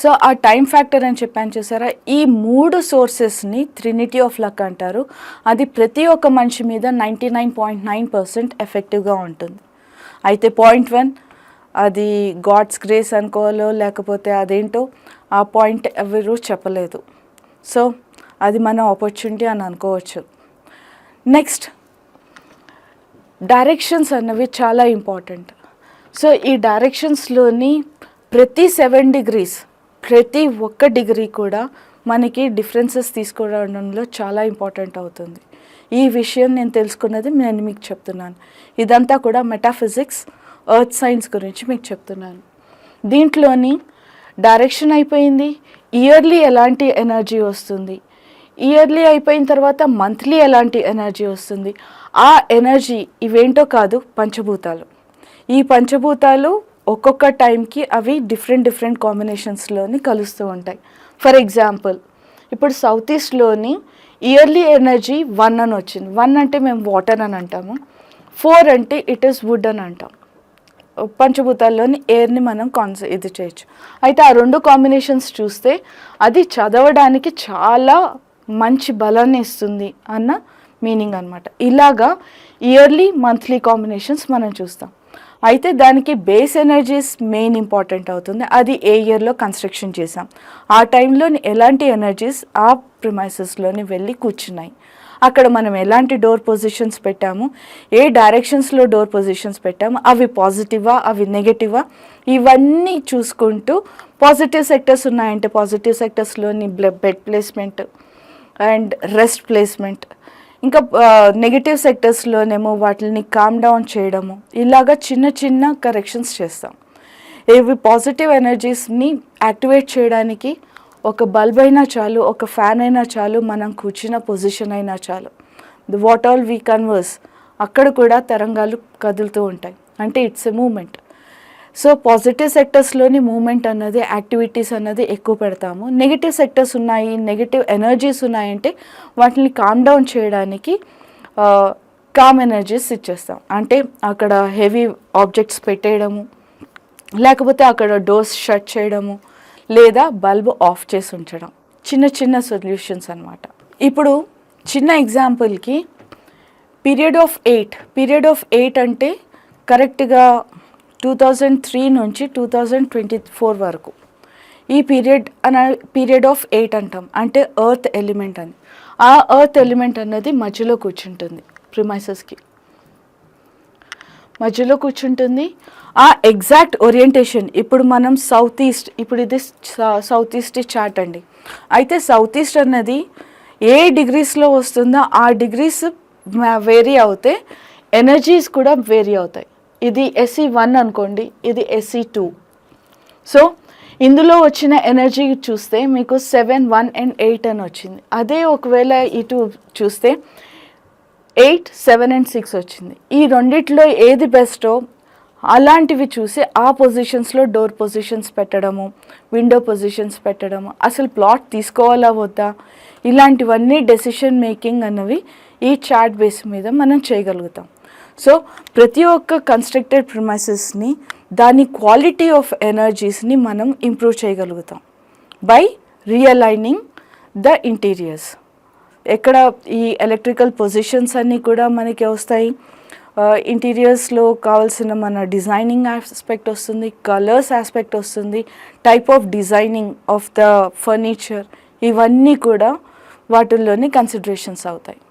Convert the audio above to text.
So ఆ time factor అని చెప్పాను చూసారా, ఈ 3 సోర్సెస్ని ట్రినిటీ ఆఫ్ లక్ అంటారు. అది ప్రతి ఒక్క మనిషి మీద 99.9% ఎఫెక్టివ్గా ఉంటుంది. అయితే 0.1 అది గాడ్స్ గ్రేస్ అనుకోవాలో లేకపోతే అదేంటో ఆ పాయింట్ ఎవరు చెప్పలేదు. సో అది మన ఆపర్చునిటీ అని అనుకోవచ్చు. నెక్స్ట్, డైరెక్షన్స్ అన్నవి చాలా ఇంపార్టెంట్. సో ఈ డైరెక్షన్స్లోని ప్రతి 7 degrees, ప్రతి ఒక్క డిగ్రీ కూడా మనకి డిఫరెన్సెస్ తీసుకోవడంలో చాలా ఇంపార్టెంట్ అవుతుంది. ఈ విషయం నేను తెలుసుకున్నది నేను మీకు చెప్తున్నాను. ఇదంతా కూడా మెటాఫిజిక్స్, ఎర్త్ సైన్స్ గురించి మీకు చెప్తున్నాను. దీంట్లోని డైరెక్షన్ అయిపోయింది, ఇయర్లీ ఎలాంటి ఎనర్జీ వస్తుంది, ఇయర్లీ అయిపోయిన తర్వాత మంత్లీ ఎలాంటి ఎనర్జీ వస్తుంది, ఆ ఎనర్జీ ఇవేంటో కాదు, పంచభూతాలు. ఈ పంచభూతాలు ఒక్కొక్క టైంకి అవి డిఫరెంట్ కాంబినేషన్స్లోని కలుస్తూ ఉంటాయి. ఫర్ ఎగ్జాంపుల్, ఇప్పుడు సౌత్ ఈస్ట్లోని ఇయర్లీ ఎనర్జీ 1 అని వచ్చింది. 1 అంటే మేము వాటర్ అని అంటాము, 4 అంటే ఇట్ ఈస్ వుడ్ అని అంటాం. పంచభూతాల్లోని ఎయిర్ని మనం ఇది చేయొచ్చు. అయితే ఆ 2 కాంబినేషన్స్ చూస్తే అది చదవడానికి చాలా మంచి బలాన్ని ఇస్తుంది అన్న మీనింగ్ అనమాట. ఇలాగా ఇయర్లీ మంత్లీ కాంబినేషన్స్ మనం చూస్తాం. అయితే దానికి బేస్ ఎనర్జీస్ మెయిన్ ఇంపార్టెంట్ అవుతుంది. అది ఏ ఇయర్లో కన్స్ట్రక్షన్ చేసాం, ఆ టైంలో ఎలాంటి ఎనర్జీస్ ఆ ప్రిమైసెస్లోని వెళ్ళి కూర్చున్నాయి, అక్కడ మనం ఎలాంటి డోర్ పొజిషన్స్ పెట్టాము, ఏ డైరెక్షన్స్లో డోర్ పొజిషన్స్ పెట్టాము, అవి పాజిటివా అవి నెగటివా, ఇవన్నీ చూసుకుంటూ పాజిటివ్ సెక్టర్స్ ఉన్నాయంటే పాజిటివ్ సెక్టర్స్లోని bed placement and rest placement, ఇంకా నెగిటివ్ సెక్టర్స్లోనేమో వాటిని కామ్ డౌన్ చేయడము, ఇలాగా చిన్న కరెక్షన్స్ చేస్తాం. ఇవి పాజిటివ్ ఎనర్జీస్ని యాక్టివేట్ చేయడానికి ఒక బల్బ్ అయినా చాలు, ఒక ఫ్యాన్ అయినా చాలు, మనం కూర్చున్న పొజిషన్ అయినా చాలు, వాట్ ఆల్ వీ కన్వర్స్, అక్కడ కూడా తరంగాలు కదులుతూ ఉంటాయి. అంటే it's a movement. So positive సెక్టర్స్లోని మూమెంట్ అన్నది, యాక్టివిటీస్ అన్నది ఎక్కువ పెడతాము. నెగిటివ్ సెక్టర్స్ ఉన్నాయి, నెగిటివ్ ఎనర్జీస్ ఉన్నాయంటే వాటిని కామ్ డౌన్ చేయడానికి కామ్ ఎనర్జీస్ ఇచ్చేస్తాం. అంటే అక్కడ హెవీ ఆబ్జెక్ట్స్ పెట్టేయడము, లేకపోతే అక్కడ డోర్స్ షట్ చేయడము, లేదా బల్బ్ ఆఫ్ చేసి ఉంచడం, చిన్న సొల్యూషన్స్ అనమాట. ఇప్పుడు చిన్న ఎగ్జాంపుల్కి పీరియడ్ ఆఫ్ 8 అంటే కరెక్ట్గా 2003 నుంచి 2024 వరకు ఈ పీరియడ్ ఆఫ్ 8 అంటాం. అంటే ఎర్త్ ఎలిమెంట్ అని. ఆ ఎర్త్ ఎలిమెంట్ అన్నది మధ్యలో కూర్చుంటుంది, ప్రిమైసెస్కి మధ్యలో కూర్చుంటుంది. ఆ ఎగ్జాక్ట్ ఓరియంటేషన్, ఇప్పుడు మనం సౌత్ ఈస్ట్, ఇప్పుడు ఇది సౌత్ ఈస్ట్ చార్ట్ అండి. అయితే సౌత్ ఈస్ట్ అన్నది ఏ డిగ్రీస్లో వస్తుందో ఆ డిగ్రీస్ వేరీ అవుతే ఎనర్జీస్ కూడా వేరీ అవుతాయి. ఇది SE1 అనుకోండి, ఇది SE2. సో ఇందులో వచ్చిన ఎనర్జీ చూస్తే మీకు 7, 1 and 8 అని వచ్చింది. అదే ఒకవేళ ఇటు చూస్తే 8, 7 and 6 వచ్చింది. ఈ రెండిట్లో ఏది బెస్టో అలాంటివి చూసి ఆ పొజిషన్స్లో డోర్ పొజిషన్స్ పెట్టడము, విండో పొజిషన్స్ పెట్టడము, అసలు ప్లాట్ తీసుకోవాలా వద్దా, ఇలాంటివన్నీ డెసిషన్ మేకింగ్ అన్నవి ఈ చార్ట్ బేస్ మీద మనం చేయగలుగుతాం. సో ప్రతి ఒక్క కన్స్ట్రక్టెడ్ ప్రిమైసెస్ని, దాని క్వాలిటీ ఆఫ్ ఎనర్జీస్ని మనం ఇంప్రూవ్ చేయగలుగుతాం బై రియలైనింగ్ ద ఇంటీరియర్స్. ఎక్కడ ఈ ఎలక్ట్రికల్ పొజిషన్స్ అన్నీ కూడా మనకి వస్తాయి, ఇంటీరియర్స్లో కావాల్సిన మన డిజైనింగ్ ఆస్పెక్ట్ వస్తుంది, కలర్స్ ఆస్పెక్ట్ వస్తుంది, type of designing of the furniture, ఇవన్నీ కూడా వాటిల్లోని కన్సిడరేషన్స్ అవుతాయి.